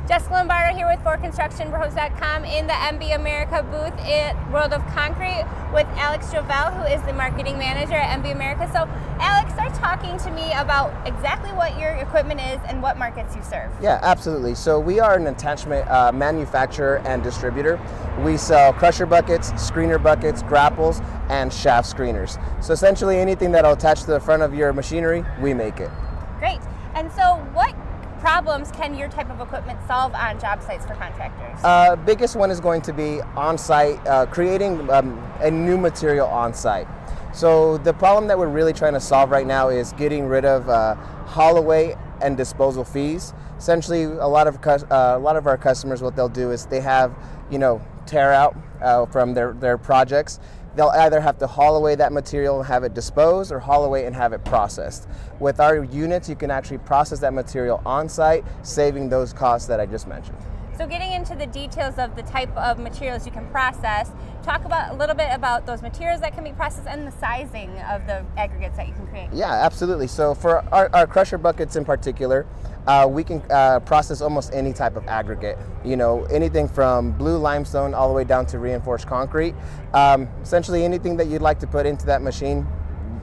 Jessica Lombardo here with ForConstructionPros.com in the MB America booth at World of Concrete with Alex Jovel, who is the marketing manager at MB America. So Alex, start talking to me about exactly what your equipment is and what markets you serve. Yeah, absolutely. So we are an attachment manufacturer and distributor. We sell crusher buckets, screener buckets, grapples, and shaft screeners. So essentially anything that'll attach to the front of your machinery, we make it. Great. And so what problems can your type of equipment solve on job sites for contractors? Biggest one is going to be on-site, creating a new material on-site. So the problem that we're really trying to solve right now is getting rid of haul away and disposal fees. Essentially, a lot of our customers, what they'll do is they have, tear out from their projects. They'll either have to haul away that material and have it disposed or haul away and have it processed. With our units, you can actually process that material on site, saving those costs that I just mentioned. So getting into the details of the type of materials you can process, talk about a little bit about those materials that can be processed and the sizing of the aggregates that you can create. Yeah, absolutely. So for our crusher buckets in particular, we can process almost any type of aggregate. Anything from blue limestone all the way down to reinforced concrete. Essentially anything that you'd like to put into that machine,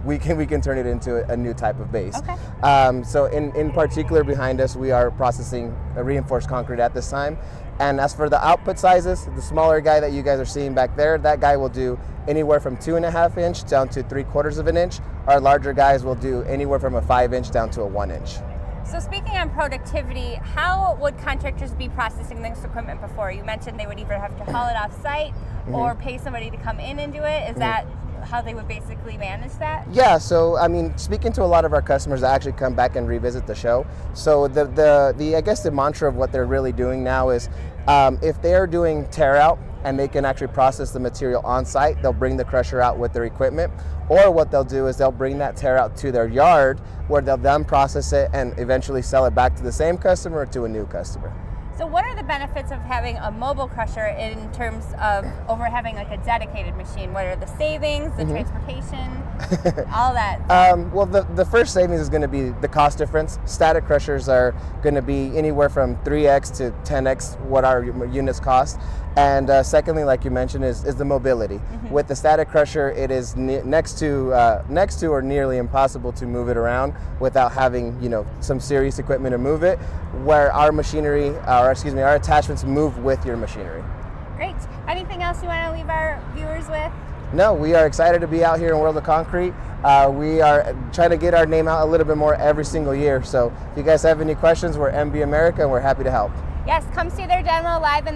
we can turn it into a new type of base. Okay. So in particular behind us, we are processing a reinforced concrete at this time. And as for the output sizes, the smaller guy that you guys are seeing back there, that guy will do anywhere from 2.5 inch down to 3/4 inch. Our larger guys will do anywhere from a 5 inch down to a 1 inch. So speaking on productivity, how would contractors be processing this equipment before? You mentioned they would either have to haul it off site or pay somebody to come in and do it. Is that how they would basically manage that? Yeah, so speaking to a lot of our customers that actually come back and revisit the show. So I guess the mantra of what they're really doing now is if they're doing tear out and they can actually process the material on site, they'll bring the crusher out with their equipment, or what they'll do is they'll bring that tear out to their yard where they'll then process it and eventually sell it back to the same customer or to a new customer. So what are the benefits of having a mobile crusher in terms of over having like a dedicated machine? What are the savings, the transportation, all that? Well, the first savings is going to be the cost difference. Static crushers are going to be anywhere from 3x to 10x what our units cost. And secondly, like you mentioned, is the mobility. With the static crusher, it is next to or nearly impossible to move it around without having some serious equipment to move it. Where our machinery, our attachments move with your machinery. Great. Anything else you want to leave our viewers with? No, we are excited to be out here in World of Concrete. We are trying to get our name out a little bit more every single year. So if you guys have any questions, we're MB America and we're happy to help. Yes, come see their demo live in